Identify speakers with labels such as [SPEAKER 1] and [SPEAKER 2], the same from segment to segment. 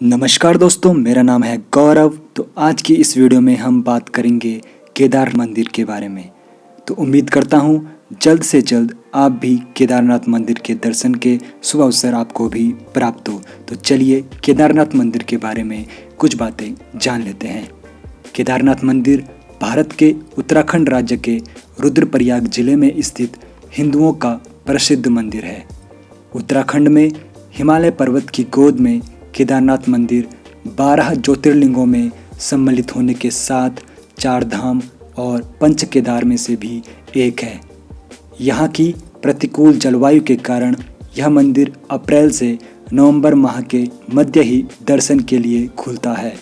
[SPEAKER 1] नमस्कार दोस्तों, मेरा नाम है गौरव। तो आज की इस वीडियो में हम बात करेंगे केदार मंदिर के बारे में। तो उम्मीद करता हूँ जल्द से जल्द आप भी केदारनाथ मंदिर के दर्शन के शुभ अवसर आपको भी प्राप्त हो। तो चलिए केदारनाथ मंदिर के बारे में कुछ बातें जान लेते हैं। केदारनाथ मंदिर भारत के उत्तराखंड राज्य के रुद्रप्रयाग जिले में स्थित हिंदुओं का प्रसिद्ध मंदिर है। उत्तराखंड में हिमालय पर्वत की गोद में केदारनाथ मंदिर 12 ज्योतिर्लिंगों में सम्मिलित होने के साथ 4 धाम और पंच केदार में से भी एक है। यहाँ की प्रतिकूल जलवायु के कारण यह मंदिर अप्रैल से नवंबर माह के मध्य ही दर्शन के लिए खुलता है।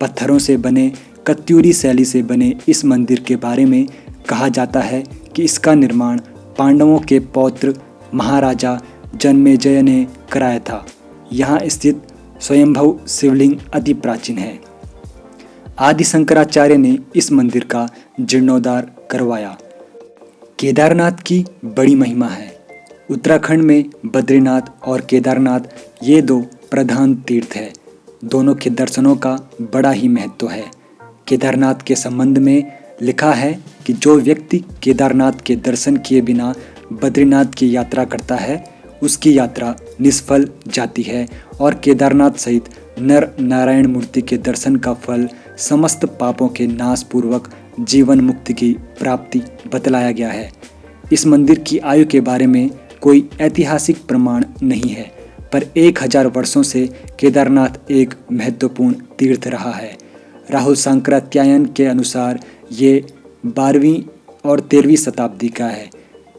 [SPEAKER 1] पत्थरों से बने कत्यूरी शैली से बने इस मंदिर के बारे में कहा जाता है कि इसका निर्माण पांडवों के पौत्र महाराजा जन्मेजय ने कराया था। यहाँ स्थित स्वयंभू शिवलिंग अति प्राचीन है। आदि शंकराचार्य ने इस मंदिर का जीर्णोद्धार करवाया। केदारनाथ की बड़ी महिमा है। उत्तराखंड में बद्रीनाथ और केदारनाथ ये 2 प्रधान तीर्थ हैं। दोनों के दर्शनों का बड़ा ही महत्व है। केदारनाथ के संबंध में लिखा है कि जो व्यक्ति केदारनाथ के दर्शन किए बिना बद्रीनाथ की यात्रा करता है उसकी यात्रा निष्फल जाती है और केदारनाथ सहित नर नारायण मूर्ति के दर्शन का फल समस्त पापों के नाश पूर्वक जीवन मुक्ति की प्राप्ति बतलाया गया है। इस मंदिर की आयु के बारे में कोई ऐतिहासिक प्रमाण नहीं है, पर 1000 वर्षों से केदारनाथ एक महत्वपूर्ण तीर्थ रहा है। राहुल सांक्रात्यायन के अनुसार ये 12वीं और 13वीं शताब्दी का है।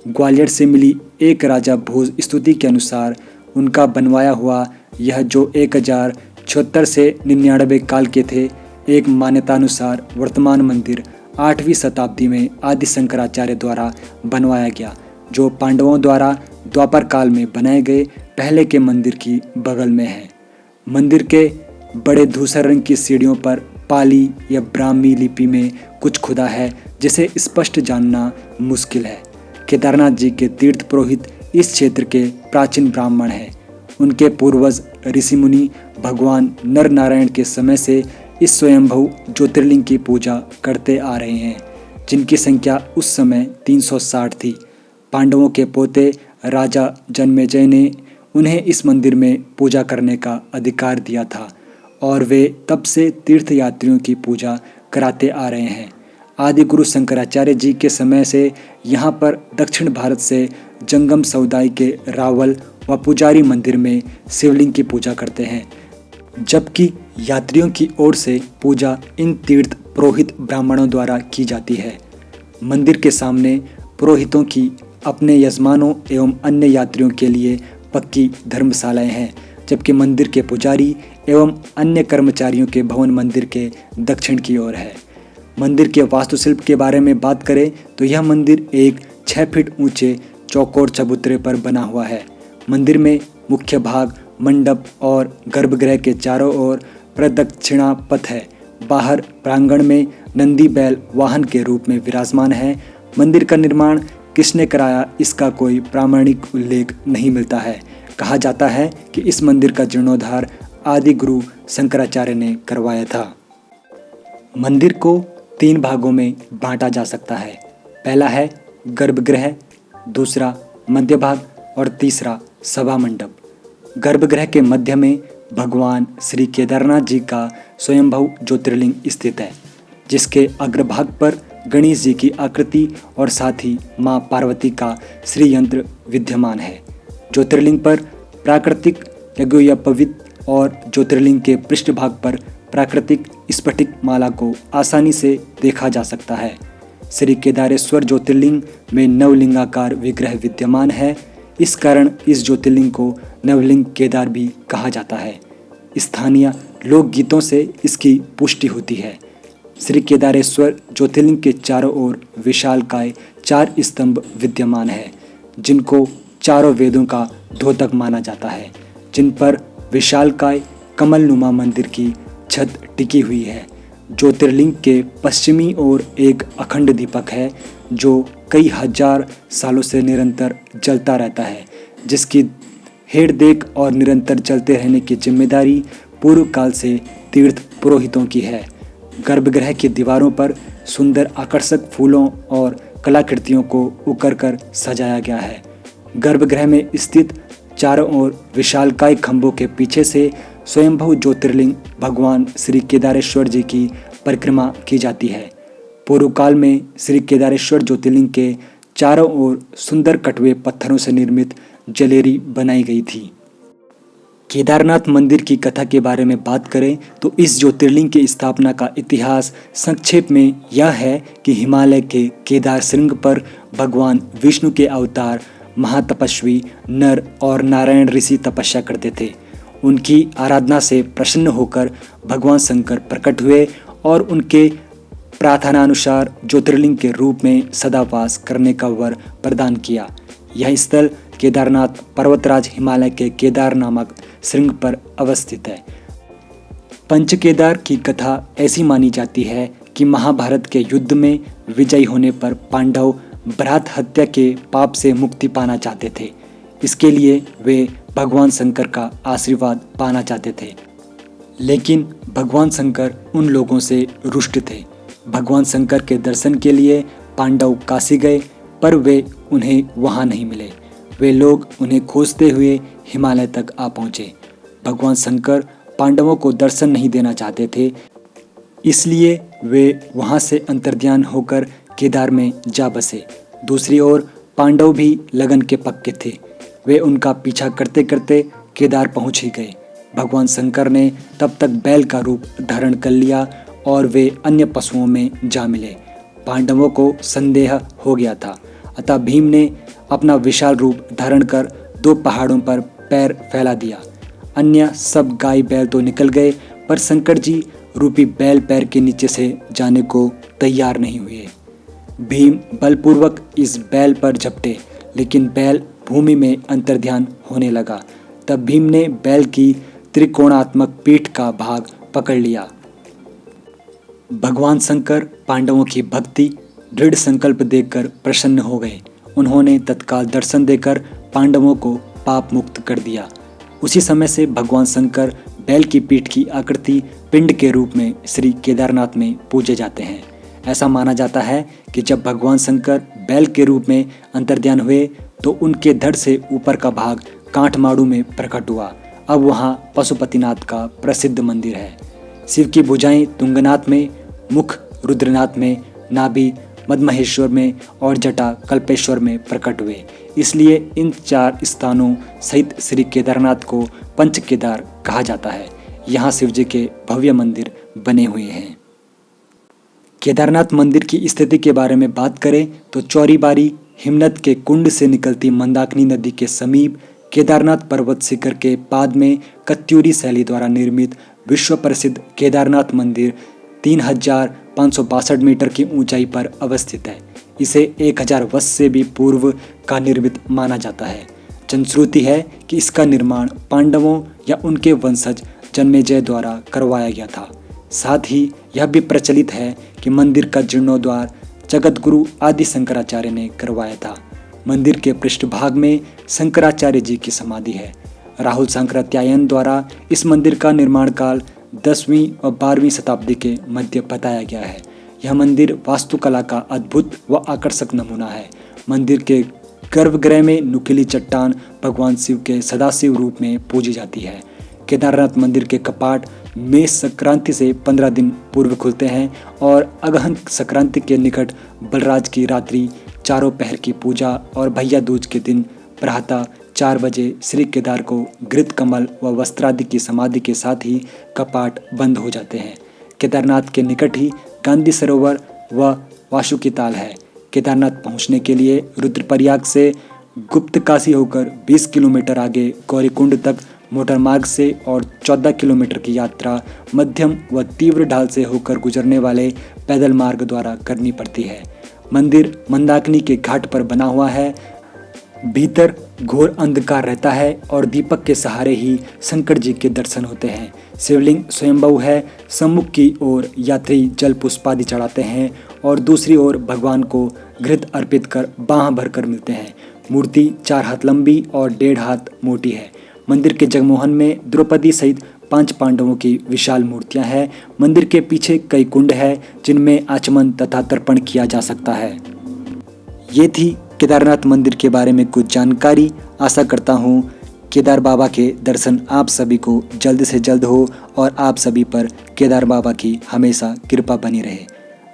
[SPEAKER 1] ग्वालियर से मिली एक राजा भोज स्तुति के अनुसार उनका बनवाया हुआ यह जो 1076 से 99 काल के थे, एक मान्यतानुसार वर्तमान मंदिर 8वीं शताब्दी में आदि शंकराचार्य द्वारा बनवाया गया, जो पांडवों द्वारा द्वापर काल में बनाए गए पहले के मंदिर की बगल में है। मंदिर के बड़े धूसर रंग की सीढ़ियों पर पाली या ब्राह्मी लिपि में कुछ खुदा है जिसे स्पष्ट जानना मुश्किल है। केदारनाथ जी के तीर्थ पुरोहित इस क्षेत्र के प्राचीन ब्राह्मण हैं। उनके पूर्वज ऋषि मुनि भगवान नर नारायण के समय से इस स्वयंभू ज्योतिर्लिंग की पूजा करते आ रहे हैं, जिनकी संख्या उस समय 360 थी। पांडवों के पोते राजा जन्मेजय ने उन्हें इस मंदिर में पूजा करने का अधिकार दिया था और वे तब से तीर्थयात्रियों की पूजा कराते आ रहे हैं। आदि गुरु शंकराचार्य जी के समय से यहाँ पर दक्षिण भारत से जंगम समुदाय के रावल व पुजारी मंदिर में शिवलिंग की पूजा करते हैं, जबकि यात्रियों की ओर से पूजा इन तीर्थ पुरोहित ब्राह्मणों द्वारा की जाती है। मंदिर के सामने पुरोहितों की अपने यजमानों एवं अन्य यात्रियों के लिए पक्की धर्मशालाएं हैं, जबकि मंदिर के पुजारी एवं अन्य कर्मचारियों के भवन मंदिर के दक्षिण की ओर है। मंदिर के वास्तुशिल्प के बारे में बात करें तो यह मंदिर एक 6 फीट ऊंचे चौकोर चबूतरे पर बना हुआ है। मंदिर में मुख्य भाग मंडप और गर्भगृह के चारों ओर प्रदक्षिणा पथ है। बाहर प्रांगण में नंदी बैल वाहन के रूप में विराजमान है। मंदिर का निर्माण किसने कराया इसका कोई प्रामाणिक उल्लेख नहीं मिलता है। कहा जाता है कि इस मंदिर का जीर्णोद्धार आदि गुरु शंकराचार्य ने करवाया था। मंदिर को 3 भागों में बांटा जा सकता है। पहला है गर्भगृह, दूसरा मध्य भाग और तीसरा सभा मंडप। गर्भगृह के मध्य में भगवान श्री केदारनाथ जी का स्वयंभू ज्योतिर्लिंग स्थित है, जिसके अग्रभाग पर गणेश जी की आकृति और साथ ही माँ पार्वती का श्री यंत्र विद्यमान है। ज्योतिर्लिंग पर प्राकृतिक यज्ञोपवीत और ज्योतिर्लिंग के पृष्ठभाग पर प्राकृतिक स्फटिक माला को आसानी से देखा जा सकता है। श्री केदारेश्वर ज्योतिर्लिंग में नवलिंगाकार विग्रह विद्यमान है। इस कारण इस ज्योतिर्लिंग को नवलिंग केदार भी कहा जाता है। स्थानीय लोकगीतों से इसकी पुष्टि होती है। श्री केदारेश्वर ज्योतिर्लिंग के चारों ओर विशालकाय 4 स्तंभ विद्यमान है, जिनको चारों वेदों का द्योतक माना जाता है, जिन पर विशालकाय कमलनुमा मंदिर की छत टिकी हुई है। ज्योतिर्लिंग के पश्चिमी ओर एक अखंड दीपक है जो कई हजार सालों से निरंतर जलता रहता है, जिसकी हेड़ देख और निरंतर जलते रहने की जिम्मेदारी पूर्व काल से तीर्थ पुरोहितों की है। गर्भगृह की दीवारों पर सुंदर आकर्षक फूलों और कलाकृतियों को उकर कर सजाया गया है। गर्भगृह में स्थित चारों ओर विशालकाय खंभों के पीछे से स्वयंभू ज्योतिर्लिंग भगवान श्री केदारेश्वर जी की परिक्रमा की जाती है। पूर्व काल में श्री केदारेश्वर ज्योतिर्लिंग के चारों ओर सुंदर कटवे पत्थरों से निर्मित जलेरी बनाई गई थी। केदारनाथ मंदिर की कथा के बारे में बात करें तो इस ज्योतिर्लिंग की स्थापना का इतिहास संक्षेप में यह है कि हिमालय के केदार श्रृंग पर भगवान विष्णु के अवतार महातपस्वी नर और नारायण ऋषि तपस्या करते थे। उनकी आराधना से प्रसन्न होकर भगवान शंकर प्रकट हुए और उनके प्रार्थनानुसार ज्योतिर्लिंग के रूप में सदावास करने का वर प्रदान किया। यह स्थल केदारनाथ पर्वतराज हिमालय के केदार नामक श्रृंग पर अवस्थित है। पंचकेदार की कथा ऐसी मानी जाती है कि महाभारत के युद्ध में विजयी होने पर पांडव भ्रात हत्या के पाप से मुक्ति पाना चाहते थे। इसके लिए वे भगवान शंकर का आशीर्वाद पाना चाहते थे, लेकिन भगवान शंकर उन लोगों से रुष्ट थे। भगवान शंकर के दर्शन के लिए पांडव काशी गए, पर वे उन्हें वहां नहीं मिले। वे लोग उन्हें खोजते हुए हिमालय तक आ पहुँचे। भगवान शंकर पांडवों को दर्शन नहीं देना चाहते थे, इसलिए वे वहां से अंतर्ध्यान होकर केदार में जा बसे। दूसरी ओर पांडव भी लगन के पक्के थे। वे उनका पीछा करते करते केदार पहुंच ही गए। भगवान शंकर ने तब तक बैल का रूप धारण कर लिया और वे अन्य पशुओं में जा मिले। पांडवों को संदेह हो गया था, अतः भीम ने अपना विशाल रूप धारण कर 2 पहाड़ों पर पैर फैला दिया। अन्य सब गाय बैल तो निकल गए, पर शंकर जी रूपी बैल पैर के नीचे से जाने को तैयार नहीं हुए। भीम बलपूर्वक इस बैल पर झपटे, लेकिन बैल भूमि में अंतर्ध्यान होने लगा। तब भीम ने बैल की त्रिकोणात्मक पीठ का भाग पकड़ लिया। भगवान शंकर पांडवों की भक्ति दृढ़ संकल्प देखकर प्रसन्न हो गए। उन्होंने तत्काल दर्शन देकर पांडवों को पाप मुक्त कर दिया। उसी समय से भगवान शंकर बैल की पीठ की आकृति पिंड के रूप में श्री केदारनाथ में पूजे जाते हैं। ऐसा माना जाता है कि जब भगवान शंकर बैल के रूप में अंतर्ध्यान हुए तो उनके धड़ से ऊपर का भाग काठमांडू में प्रकट हुआ। अब वहाँ पशुपतिनाथ का प्रसिद्ध मंदिर है। शिव की भुजाएं तुंगनाथ में, मुख रुद्रनाथ में, नाभि मदमहेश्वर में और जटा कल्पेश्वर में प्रकट हुए। इसलिए इन 4 स्थानों सहित श्री केदारनाथ को पंच केदार कहा जाता है। यहाँ शिव जी के भव्य मंदिर बने हुए हैं। केदारनाथ मंदिर की स्थिति के बारे में बात करें तो चौरीबारी हिमनद के कुंड से निकलती मंदाकिनी नदी के समीप केदारनाथ पर्वत शिखर के पाद में कत्यूरी शैली द्वारा निर्मित विश्व प्रसिद्ध केदारनाथ मंदिर 3562 मीटर की ऊंचाई पर अवस्थित है। इसे 1000 वर्ष से भी पूर्व का निर्मित माना जाता है। जनश्रुति है कि इसका निर्माण पांडवों या उनके वंशज जन्मेजय द्वारा करवाया गया था। साथ ही यह भी प्रचलित है कि मंदिर का जीर्णोद्धार जगतगुरु आदि शंकराचार्य ने करवाया था। मंदिर के पृष्ठभाग में शंकराचार्य जी की समाधि है। राहुल शंकराचार्य द्वारा इस मंदिर का निर्माण काल 10वीं और 12वीं शताब्दी के मध्य बताया गया है। यह मंदिर वास्तुकला का अद्भुत व आकर्षक नमूना है। मंदिर के गर्भगृह में नुकीली चट्टान भगवान शिव के सदाशिव रूप में पूजी जाती है। केदारनाथ मंदिर के कपाट मेष संक्रांति से 15 दिन पूर्व खुलते हैं और अगहन संक्रांति के निकट बलराज की रात्रि चारों पहर की पूजा और भैया दूज के दिन प्रातः 4 बजे श्री केदार को घृत कमल व वस्त्रादि की समाधि के साथ ही कपाट बंद हो जाते हैं। केदारनाथ के निकट ही गांधी सरोवर व वासुकी ताल है। केदारनाथ पहुंचने के लिए रुद्रप्रयाग से गुप्त काशी होकर 20 किलोमीटर आगे गौरीकुंड तक मोटर मार्ग से और 14 किलोमीटर की यात्रा मध्यम व तीव्र ढाल से होकर गुजरने वाले पैदल मार्ग द्वारा करनी पड़ती है। मंदिर मंदाकिनी के घाट पर बना हुआ है। भीतर घोर अंधकार रहता है और दीपक के सहारे ही शंकर जी के दर्शन होते हैं। शिवलिंग स्वयंभू है। सम्मुख की ओर यात्री जल पुष्पादि चढ़ाते हैं और दूसरी ओर भगवान को घृत अर्पित कर बाँह भरकर मिलते हैं। मूर्ति 4 हाथ लंबी और 1.5 हाथ मोटी है। मंदिर के जगमोहन में द्रौपदी सहित 5 पांडवों की विशाल मूर्तियां हैं। मंदिर के पीछे कई कुंड है जिनमें आचमन तथा तर्पण किया जा सकता है। ये थी केदारनाथ मंदिर के बारे में कुछ जानकारी। आशा करता हूँ केदार बाबा के दर्शन आप सभी को जल्द से जल्द हो और आप सभी पर केदार बाबा की हमेशा कृपा बनी रहे।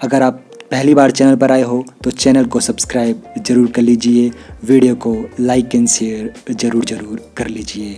[SPEAKER 1] अगर आप पहली बार चैनल पर आए हो तो चैनल को सब्सक्राइब जरूर कर लीजिए, वीडियो को लाइक एंड शेयर जरूर कर लीजिए।